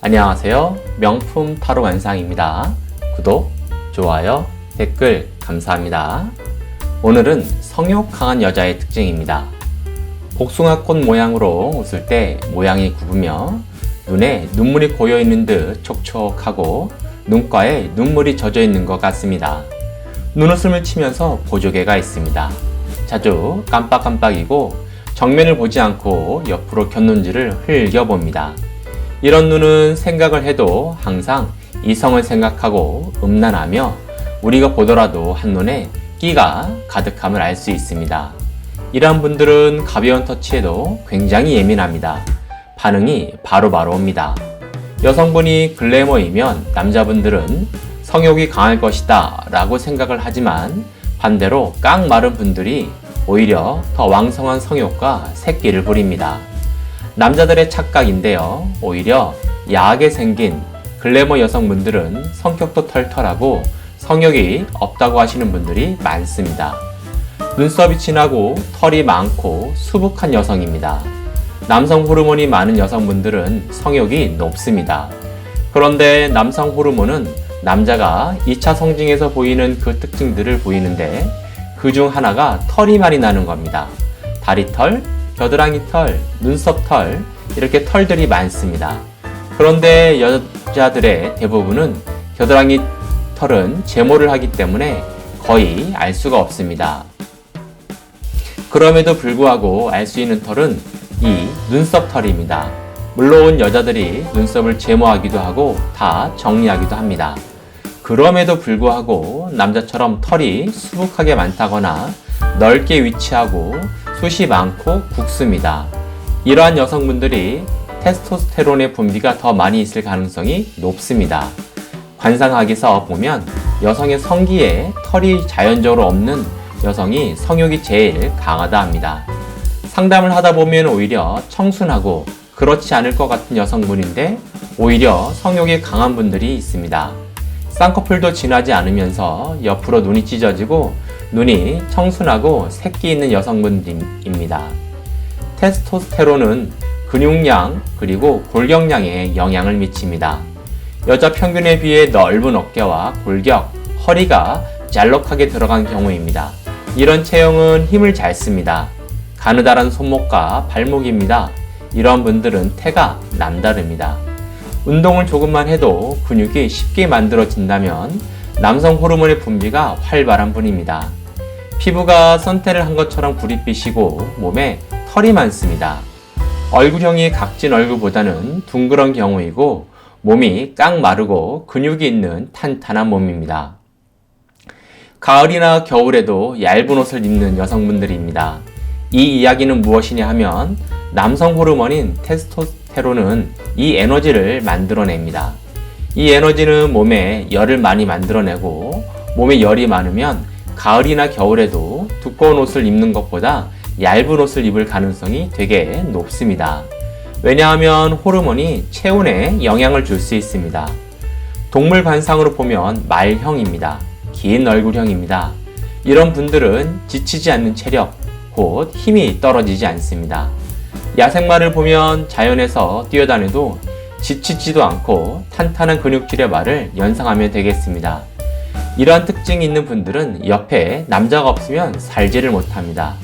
안녕하세요. 명품 타로 완상입니다. 구독, 좋아요, 댓글 감사합니다. 오늘은 성욕 강한 여자의 특징입니다. 복숭아꽃 모양으로 웃을 때 모양이 굽으며 눈에 눈물이 고여있는 듯 촉촉하고 눈가에 눈물이 젖어있는 것 같습니다. 눈웃음을 치면서 보조개가 있습니다. 자주 깜빡깜빡이고 정면을 보지 않고 옆으로 곁눈질을 흘겨봅니다. 이런 눈은 생각을 해도 항상 이성을 생각하고 음란하며 우리가 보더라도 한눈에 끼가 가득함을 알 수 있습니다. 이러한 분들은 가벼운 터치에도 굉장히 예민합니다. 반응이 바로바로 옵니다. 여성분이 글래머이면 남자분들은 성욕이 강할 것이다 라고 생각을 하지만 반대로 깡 마른 분들이 오히려 더 왕성한 성욕과 새끼를 부립니다. 남자들의 착각인데요. 오히려 야하게 생긴 글래머 여성분들은 성격도 털털하고 성욕이 없다고 하시는 분들이 많습니다. 눈썹이 진하고 털이 많고 수북한 여성입니다. 남성 호르몬이 많은 여성분들은 성욕이 높습니다. 그런데 남성 호르몬은 남자가 2차 성징에서 보이는 그 특징들을 보이는데 그 중 하나가 털이 많이 나는 겁니다. 다리털, 겨드랑이 털, 눈썹 털 이렇게 털들이 많습니다. 그런데 여자들의 대부분은 겨드랑이 털은 제모를 하기 때문에 거의 알 수가 없습니다. 그럼에도 불구하고 알 수 있는 털은 이 눈썹 털입니다. 물론 여자들이 눈썹을 제모하기도 하고 다 정리하기도 합니다. 그럼에도 불구하고 남자처럼 털이 수북하게 많다거나 넓게 위치하고 숱이 많고 굵습니다. 이러한 여성분들이 테스토스테론의 분비가 더 많이 있을 가능성이 높습니다. 관상학에서 보면 여성의 성기에 털이 자연적으로 없는 여성이 성욕이 제일 강하다 합니다. 상담을 하다 보면 오히려 청순하고 그렇지 않을 것 같은 여성분인데 오히려 성욕이 강한 분들이 있습니다. 쌍꺼풀도 진하지 않으면서 옆으로 눈이 찢어지고 눈이 청순하고 새끼 있는 여성분들입니다. 테스토스테론은 근육량 그리고 골격량에 영향을 미칩니다. 여자 평균에 비해 넓은 어깨와 골격, 허리가 잘록하게 들어간 경우입니다. 이런 체형은 힘을 잘 씁니다. 가느다란 손목과 발목입니다. 이런 분들은 태가 남다릅니다. 운동을 조금만 해도 근육이 쉽게 만들어진다면 남성 호르몬의 분비가 활발한 분입니다. 피부가 선탠을 한 것처럼 구릿빛이고 몸에 털이 많습니다. 얼굴형이 각진 얼굴보다는 둥그런 경우이고 몸이 깡 마르고 근육이 있는 탄탄한 몸입니다. 가을이나 겨울에도 얇은 옷을 입는 여성분들입니다. 이 이야기는 무엇이냐 하면 남성 호르몬인 테스토스테론은 이 에너지를 만들어냅니다. 이 에너지는 몸에 열을 많이 만들어내고 몸에 열이 많으면 가을이나 겨울에도 두꺼운 옷을 입는 것보다 얇은 옷을 입을 가능성이 되게 높습니다. 왜냐하면 호르몬이 체온에 영향을 줄 수 있습니다. 동물 관상으로 보면 말형입니다. 긴 얼굴형입니다. 이런 분들은 지치지 않는 체력, 곧 힘이 떨어지지 않습니다. 야생마를 보면 자연에서 뛰어다녀도 지치지도 않고 탄탄한 근육질의 말을 연상하면 되겠습니다. 이러한 특징이 있는 분들은 옆에 남자가 없으면 살지를 못합니다.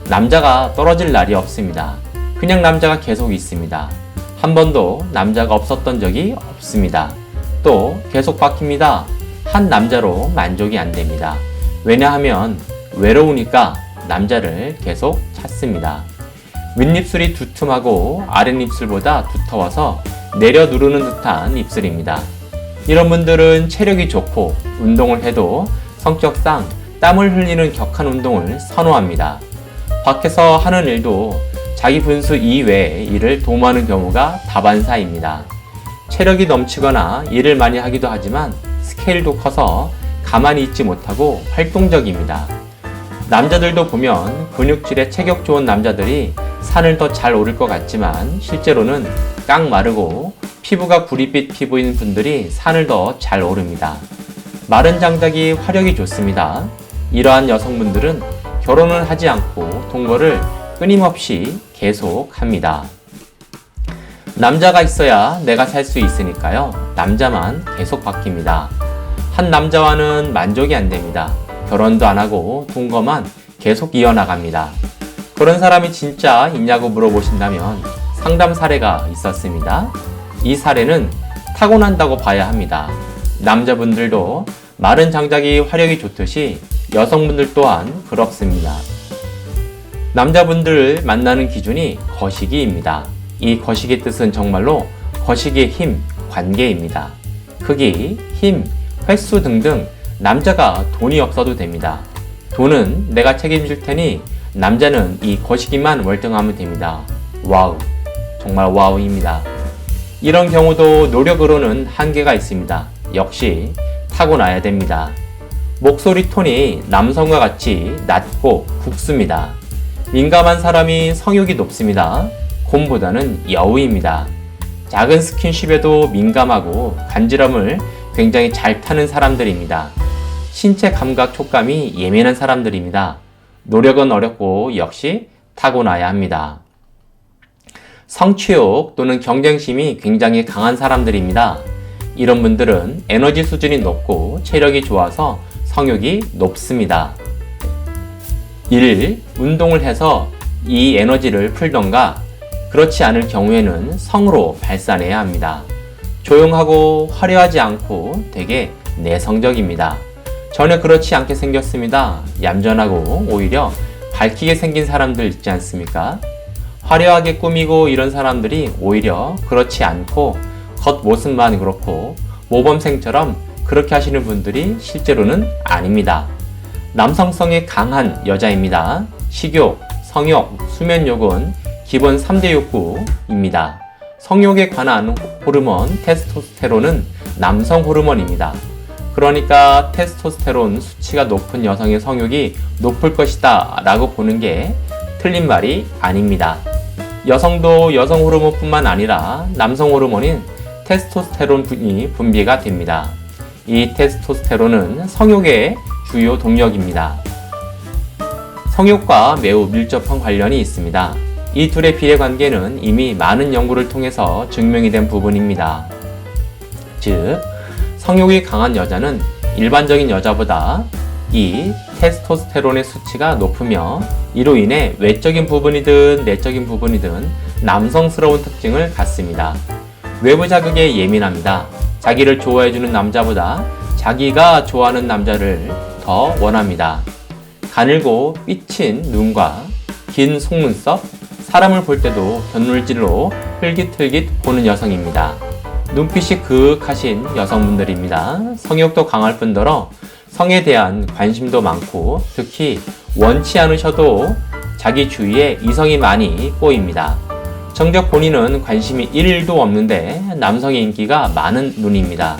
남자가 떨어질 날이 없습니다. 그냥 남자가 계속 있습니다. 한 번도 남자가 없었던 적이 없습니다. 또 계속 바뀝니다. 한 남자로 만족이 안 됩니다. 왜냐하면 외로우니까 남자를 계속 찾습니다. 윗입술이 두툼하고 아랫입술보다 두터워서 내려 누르는 듯한 입술입니다. 이런 분들은 체력이 좋고 운동을 해도 성격상 땀을 흘리는 격한 운동을 선호합니다. 밖에서 하는 일도 자기 분수 이외의 일을 도모하는 경우가 다반사입니다. 체력이 넘치거나 일을 많이 하기도 하지만 스케일도 커서 가만히 있지 못하고 활동적입니다. 남자들도 보면 근육질에 체격 좋은 남자들이 산을 더 잘 오를 것 같지만 실제로는 깡 마르고 피부가 구릿빛 피부인 분들이 산을 더 잘 오릅니다. 마른 장작이 화력이 좋습니다. 이러한 여성분들은 결혼을 하지 않고 동거를 끊임없이 계속합니다. 남자가 있어야 내가 살 수 있으니까요. 남자만 계속 바뀝니다. 한 남자와는 만족이 안 됩니다. 결혼도 안 하고 동거만 계속 이어나갑니다. 그런 사람이 진짜 있냐고 물어보신다면 상담 사례가 있었습니다. 이 사례는 타고난다고 봐야 합니다. 남자분들도 마른 장작이 화력이 좋듯이 여성분들 또한 그렇습니다. 남자분들을 만나는 기준이 거시기입니다. 이 거시기의 뜻은 정말로 거시기의 힘, 관계입니다. 크기, 힘, 횟수 등등 남자가 돈이 없어도 됩니다. 돈은 내가 책임질 테니 남자는 이 거시기만 월등하면 됩니다. 와우, 정말 와우입니다. 이런 경우도 노력으로는 한계가 있습니다. 역시 타고나야 됩니다. 목소리 톤이 남성과 같이 낮고 굵습니다. 민감한 사람이 성욕이 높습니다. 곰보다는 여우입니다. 작은 스킨십에도 민감하고 간지럼을 굉장히 잘 타는 사람들입니다. 신체 감각 촉감이 예민한 사람들입니다. 노력은 어렵고 역시 타고나야 합니다. 성취욕 또는 경쟁심이 굉장히 강한 사람들입니다. 이런 분들은 에너지 수준이 높고 체력이 좋아서 성욕이 높습니다. 1. 운동을 해서 이 에너지를 풀던가 그렇지 않을 경우에는 성으로 발산해야 합니다. 조용하고 화려하지 않고 되게 내성적입니다. 전혀 그렇지 않게 생겼습니다. 얌전하고 오히려 밝히게 생긴 사람들 있지 않습니까? 화려하게 꾸미고 이런 사람들이 오히려 그렇지 않고 겉모습만 그렇고 모범생처럼 그렇게 하시는 분들이 실제로는 아닙니다. 남성성이 강한 여자입니다. 식욕, 성욕, 수면욕은 기본 3대 욕구입니다. 성욕에 관한 호르몬 테스토스테론은 남성 호르몬입니다. 그러니까 테스토스테론 수치가 높은 여성의 성욕이 높을 것이다 라고 보는 게 틀린 말이 아닙니다. 여성도 여성 호르몬뿐만 아니라 남성 호르몬인 테스토스테론이 분비가 됩니다. 이 테스토스테론은 성욕의 주요 동력입니다. 성욕과 매우 밀접한 관련이 있습니다. 이 둘의 비례 관계는 이미 많은 연구를 통해서 증명이 된 부분입니다. 즉, 성욕이 강한 여자는 일반적인 여자보다 이 테스토스테론의 수치가 높으며 이로 인해 외적인 부분이든 내적인 부분이든 남성스러운 특징을 갖습니다. 외부 자극에 예민합니다. 자기를 좋아해주는 남자보다 자기가 좋아하는 남자를 더 원합니다. 가늘고 삐친 눈과 긴 속눈썹, 사람을 볼 때도 견눈질로 흘깃흘깃 보는 여성입니다. 눈빛이 그윽하신 여성분들입니다. 성욕도 강할 뿐더러 성에 대한 관심도 많고 특히 원치 않으셔도 자기 주위에 이성이 많이 꼬입니다. 정작 본인은 관심이 1도 없는데 남성의 인기가 많은 눈입니다.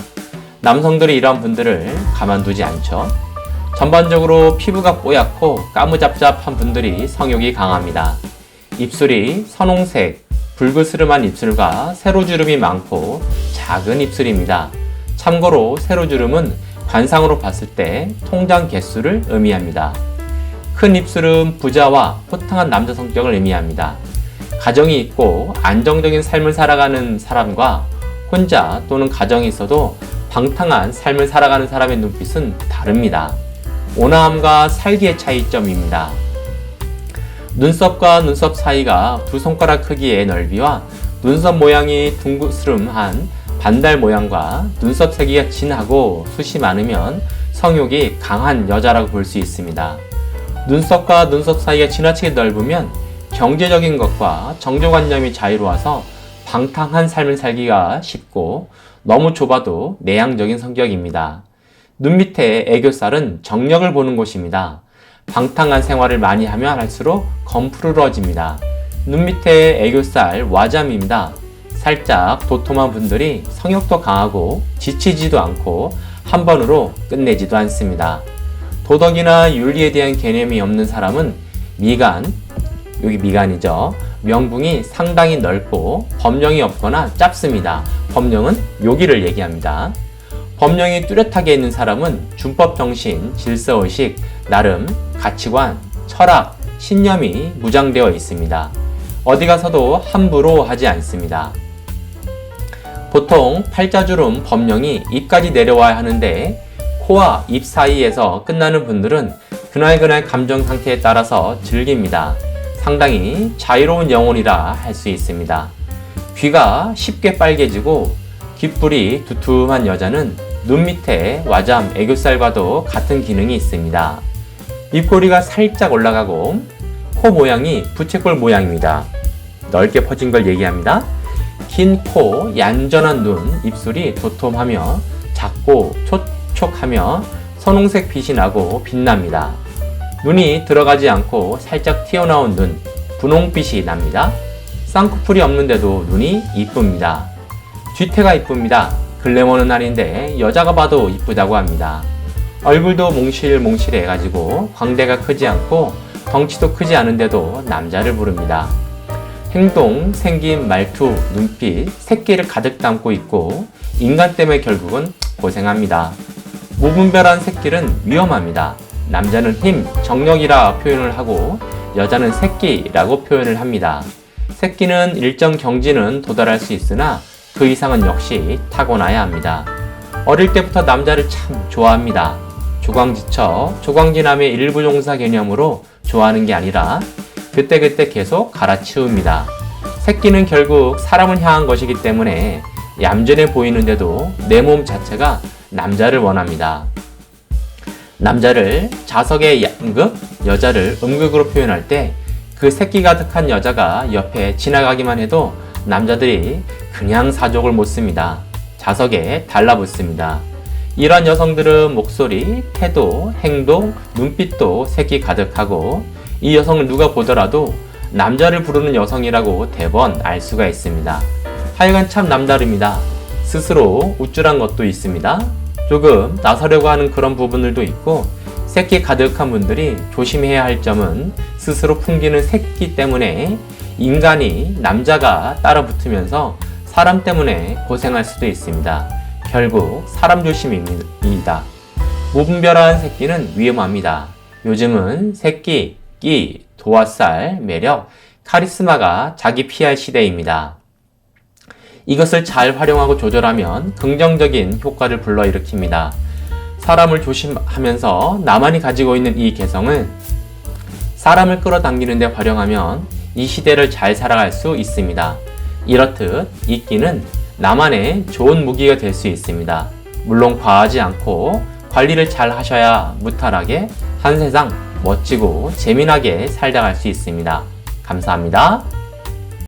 남성들이 이런 분들을 가만두지 않죠. 전반적으로 피부가 뽀얗고 까무잡잡한 분들이 성욕이 강합니다. 입술이 선홍색, 붉으스름한 입술과 세로주름이 많고 작은 입술입니다. 참고로 세로주름은 관상으로 봤을 때 통장 개수를 의미합니다. 큰 입술은 부자와 호탕한 남자 성격을 의미합니다. 가정이 있고 안정적인 삶을 살아가는 사람과 혼자 또는 가정이 있어도 방탕한 삶을 살아가는 사람의 눈빛은 다릅니다. 온화함과 살기의 차이점입니다. 눈썹과 눈썹 사이가 두 손가락 크기의 넓이와 눈썹 모양이 둥그스름한 반달 모양과 눈썹 색이 진하고 숱이 많으면 성욕이 강한 여자라고 볼 수 있습니다. 눈썹과 눈썹 사이가 지나치게 넓으면 경제적인 것과 정조관념이 자유로워서 방탕한 삶을 살기가 쉽고 너무 좁아도 내향적인 성격입니다. 눈 밑에 애교살은 정력을 보는 곳입니다. 방탕한 생활을 많이 하면 할수록 검푸르러집니다. 눈 밑에 애교살 와잠입니다. 살짝 도톰한 분들이 성욕도 강하고 지치지도 않고 한 번으로 끝내지도 않습니다. 도덕이나 윤리에 대한 개념이 없는 사람은 미간, 여기 미간이죠. 명붕이 상당히 넓고 법령이 없거나 짧습니다. 법령은 여기를 얘기합니다. 법령이 뚜렷하게 있는 사람은 준법정신, 질서의식, 나름, 가치관, 철학, 신념이 무장되어 있습니다. 어디 가서도 함부로 하지 않습니다. 보통 팔자주름 범령이 입까지 내려와야 하는데 코와 입 사이에서 끝나는 분들은 그날그날 감정 상태에 따라서 즐깁니다. 상당히 자유로운 영혼이라 할 수 있습니다. 귀가 쉽게 빨개지고 귓불이 두툼한 여자는 눈 밑에 와잠, 애교살과도 같은 기능이 있습니다. 입꼬리가 살짝 올라가고 코 모양이 부채꼴 모양입니다. 넓게 퍼진 걸 얘기합니다. 긴 코, 얌전한 눈, 입술이 도톰하며 작고 촉촉하며 선홍색 빛이 나고 빛납니다. 눈이 들어가지 않고 살짝 튀어나온 눈, 분홍빛이 납니다. 쌍꺼풀이 없는데도 눈이 이쁩니다. 뒤태가 이쁩니다. 글래머는 아닌데 여자가 봐도 이쁘다고 합니다. 얼굴도 몽실몽실해가지고 광대가 크지 않고 덩치도 크지 않은데도 남자를 부릅니다. 행동, 생김, 말투, 눈빛, 새끼를 가득 담고 있고 인간 때문에 결국은 고생합니다. 무분별한 새끼는 위험합니다. 남자는 힘, 정력이라 표현을 하고 여자는 새끼라고 표현을 합니다. 새끼는 일정 경지는 도달할 수 있으나 그 이상은 역시 타고나야 합니다. 어릴 때부터 남자를 참 좋아합니다. 조광지남의 일부 종사 개념으로 좋아하는 게 아니라 그때그때 계속 갈아치웁니다. 새끼는 결국 사람을 향한 것이기 때문에 얌전해 보이는데도 내 몸 자체가 남자를 원합니다. 남자를 자석의 양극, 여자를 음극으로 표현할 때 그 새끼 가득한 여자가 옆에 지나가기만 해도 남자들이 그냥 사족을 못 씁니다. 자석에 달라붙습니다. 이런 여성들은 목소리, 태도, 행동, 눈빛도 새끼 가득하고 이 여성을 누가 보더라도 남자를 부르는 여성이라고 대번 알 수가 있습니다. 하여간 참 남다릅니다. 스스로 우쭐한 것도 있습니다. 조금 나서려고 하는 그런 부분들도 있고 새끼 가득한 분들이 조심해야 할 점은 스스로 풍기는 새끼 때문에 인간이 남자가 따라붙으면서 사람 때문에 고생할 수도 있습니다. 결국 사람 조심입니다. 무분별한 새끼는 위험합니다. 요즘은 새끼, 끼, 도화살, 매력, 카리스마가 자기 PR 시대입니다. 이것을 잘 활용하고 조절하면 긍정적인 효과를 불러일으킵니다. 사람을 조심하면서 나만이 가지고 있는 이 개성을 사람을 끌어당기는 데 활용하면 이 시대를 잘 살아갈 수 있습니다. 이렇듯 이 끼는 나만의 좋은 무기가 될 수 있습니다. 물론 과하지 않고 관리를 잘 하셔야 무탈하게 한 세상 멋지고 재미나게 살다 갈 수 있습니다. 감사합니다.